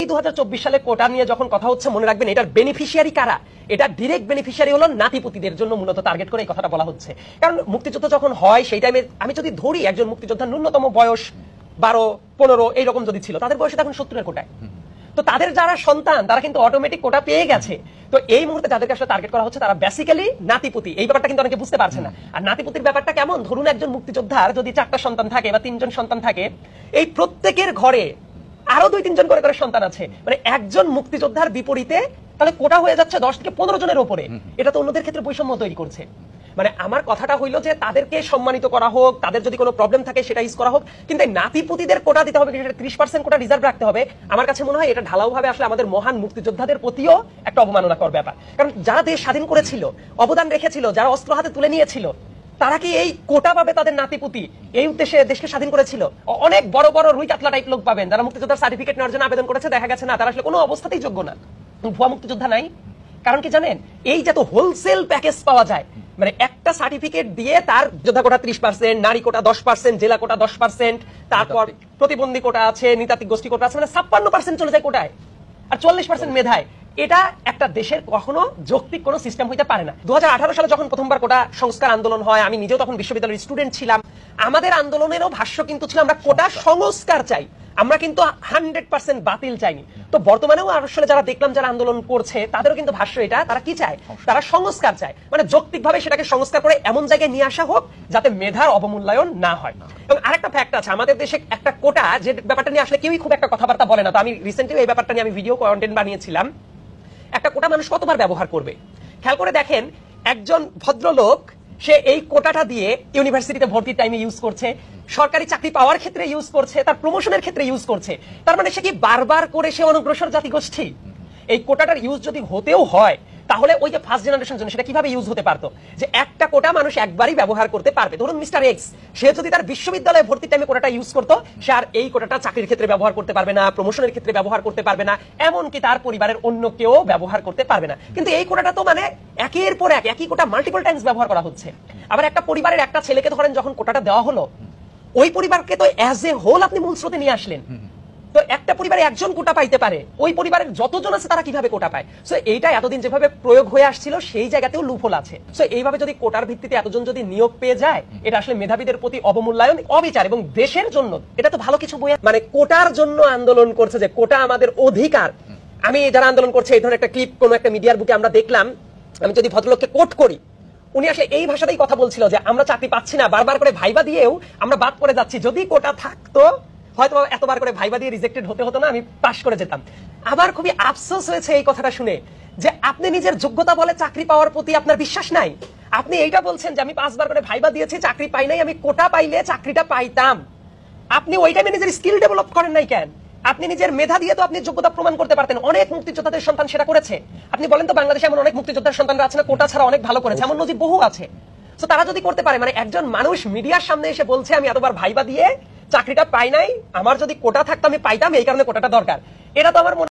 এই 2024 সালে কোটা নিয়ে যখন কথা হচ্ছে মনে রাখবেন এটার বেনিফিশিয়ারি কারা। এটা ডাইরেক্ট বেনিফিশিয়ারি হলো নাতিপুতিদের জন্য মূলত টার্গেট করে এই কথাটা বলা হচ্ছে। কারণ মুক্তিযুদ্ধ যখন হয় সেই টাইমে আমি যদি ধরি একজন মুক্তিযোদ্ধার ন্যূনতম বয়স 12-15 এইরকম যদি ছিল, তাদের বয়স এখন 70-এর কোটায়। তো তাদের যারা সন্তান তারা কিন্তু অটোমেটিক কোটা পেয়ে গেছে। তো এই মুহূর্তে যাদেরকে আসলে টার্গেট করা হচ্ছে তারা বেসিক্যালি নাতিপুতি। এই ব্যাপারটা কিন্তু অনেকে বুঝতে পারছে না। আর নাতিপুতির ব্যাপারটা কেমন, ধরুন একজন মুক্তিযোদ্ধার যদি 4টা সন্তান থাকে বা 3জন সন্তান থাকে, এই প্রত্যেকের ঘরে আরো 2-3 জন করে সন্তান আছে। মানে একজন মুক্তিযোদ্ধার বিপরীতে তাহলে কোটা হয়ে যাচ্ছে 10 থেকে 15 জনের উপরে। এটা তো অন্যদের ক্ষেত্রে বৈষম্য তৈরি করছে। মানে আমার কথাটা হইলো যে তাদেরকে সম্মানিত করা হোক, তাদের যদি কোনো প্রবলেম থাকে সেটা ইউজ করা হোক, কিন্তু নাতিপুতিদের কোটা দিতে হবে, 30% কোটা রিজার্ভ রাখতে হবে। আমার কাছে মনে হয় এটা ঢালাওভাবে আসলে আমাদের মহান মুক্তিযোদ্ধাদের প্রতিও একটা অবমাননাকর ব্যাপার। কারণ যারা দেশ স্বাধীন করেছিল, অবদান রেখেছিল, যারা অস্ত্র হাতে তুলে নিয়েছিল, তারা কি এই কোটা পাবে তাদের নাতিপুতি? এই উদ্দেশ্যে দেশকে স্বাধীন করেছিল। অনেক বড় বড় রুই কাতলা টাইপ লোক পাবেন যারা মুক্তিযোদ্ধার সার্টিফিকেট নেওয়ার জন্য আবেদন করেছে, দেখা গেছে না তারা আসলে কোনো অবস্থাতেই যোগ্য না, ভুয়া মুক্তিযোদ্ধা নাই। কারণ কি জানেন, এই যে তো হোলসেল প্যাকেজ পাওয়া যায়, মানে একটা সার্টিফিকেট দিয়ে তার যোদ্ধা কোটা 30%, নারী কোটা 10%, জেলা কোটা 10%, তারপর প্রতিবন্ধী কোটা আছে, নৃতাত্ত্বিক গোষ্ঠী কোটা আছে, মানে 56% চলে যায় কোটায়, আর 40% মেধায়। এটা একটা দেশের কখনো যৌক্তিক কোনো সিস্টেম হইতে পারে না। 2018 সালে যখন প্রথমবার কোটা সংস্কার আন্দোলন হয়, আমি নিজেও তখন বিশ্ববিদ্যালয়ের স্টুডেন্ট ছিলাম, আমাদের আন্দোলনেরও ভাষ্য কিন্তু ছিল আমরা কোটা সংস্কার চাই, আমরা কিন্তু 100% বাতিল চাইনি। তো বর্তমানেও আসলে যারা দেখলাম যারা আন্দোলন করছে তাদেরও কিন্তু ভাষ্য এটা, তারা কি চায়, তারা সংস্কার চায়। মানে যৌক্তিকভাবে সেটাকে সংস্কার করে এমন জায়গায় নিয়ে আসা হোক যাতে মেধার অবমূল্যায়ন না হয়। এবং আরেকটা ফ্যাক্ট আছে, আমাদের দেশে একটা কোটা যে ব্যাপারটা নিয়ে আসলে কেউই খুব একটা কথাবার্তা বলে না। তো আমি রিসেন্টলি এই ব্যাপারটা নিয়ে আমি ভিডিও কন্টেন্ট বানিয়েছিলাম। একটা কোটা মানুষ কতবার ব্যবহার করবে খেয়াল করে দেখেন। একজন ভদ্রলোক সে এই কোটাটা দিয়ে ইউনিভার্সিটিতে ভর্তির টাইমে ইউজ করছে, সরকারি চাকরি পাওয়ার ক্ষেত্রে ইউজ করছে, তার প্রমোশনের ক্ষেত্রে ইউজ করছে। তার মানে সে কি বারবার করে সে অনগ্রসর জাতিগোষ্ঠী? এই কোটাটার ইউজ যদি হতেও হয় তাহলে ওই যে ফার্স্ট জেনারেশন জন্য সেটা কিভাবে ইউজ হতে পারতো, যে একটা কোটা মানুষ একবারই ব্যবহার করতে পারবে। ধরুন মিস্টার এক্স, সে যদি তার বিশ্ববিদ্যালয়ে ভর্তির টাইমে কোটাটা ইউজ করতো, সে আর এই কোটাটা চাকরির ক্ষেত্রে ব্যবহার করতে পারবে না, প্রমোশনের ক্ষেত্রে ব্যবহার করতে পারবে না, এমনকি তার পরিবারের অন্য কেউ ব্যবহার করতে পারবে না। কিন্তু এই কোটাটা তো মানে একের পর এক একই কোটা মাল্টিপল টাইমস ব্যবহার করা হচ্ছে। আবার একটা পরিবারের একটা ছেলেকে ধরেন যখন কোটাটা দেওয়া হলো, ওই পরিবারকে তো অ্যাজ এ হোল আপনি মূল স্রোতে নিয়ে আসলেন। তো একটা পরিবারে একজন কোটা পাইতে পারে, ওই পরিবারের যতজন আছে তারা কিভাবে কোটা পায়? সো এইটা এতদিন যেভাবে প্রয়োগ হয়ে আসছিল সেই জায়গাতেও লুপহোল আছে। সো এইভাবে যদি কোটার ভিত্তিতে এতজন যদি নিয়োগ পেয়ে যায়, এটা আসলে মেধাবীদের প্রতি অবমূল্যায়ন, অবিচার, এবং দেশের জন্য এটা তো ভালো কিছু বই। মানে কোটার জন্য আন্দোলন করছে, যে কোটা আমাদের অধিকার। আমি যারা আন্দোলন করছে এই ধরনের একটা ক্লিপ কোন একটা মিডিয়ার বুকে আমরা দেখলাম। আমি যদি ভদ্রলোককে কোট করি, উনি আসলে এই ভাষাতেই কথা বলছিল যে আমরা চাকরি পাচ্ছি না, বারবার করে ভাইবা দিয়েও আমরা বাদ পড়ে যাচ্ছি, যদি কোটা থাকতো হয়তো এতবার করে ভাইবা দিয়ে রিজেক্টেড হতে হতো না, আমি পাশ করে যেতাম। আবার খুবই আফসোস হয়েছে এই কথাটা শুনে যে আপনি নিজের যোগ্যতা বলে চাকরি পাওয়ার প্রতি আপনার বিশ্বাস নাই। আপনি এইটা বলছেন যে আমি 5বার করে ভাইবা দিয়েছি, চাকরি পাই নাই, আমি কোটা পাইলে চাকরিটা পাইতাম। আপনি ওই টাইমে নিজের স্কিল ডেভেলপ করেন নাই কেন? আপনি নিজের মেধা দিয়ে তো আপনি যোগ্যতা প্রমাণ করতে পারতেন। অনেক মুক্তিযোদ্ধাদের সন্তান সেটা করেছে। আপনি বলেন তো বাংলাদেশে এমন অনেক মুক্তিযোদ্ধার সন্তানরা আছে না কোটা ছাড়া অনেক ভালো করেছে, এমন নজির বহু আছে। তো তারা যদি করতে পারে, মানে একজন মানুষ মিডিয়ার সামনে এসে বলছে আমি এতবার ভাইবা দিয়ে চাকরিটা পাই নাই, আমার যদি কোটা থাকতো আমি পাইতাম, এই কারণে কোটাটা দরকার, এটা তো আমার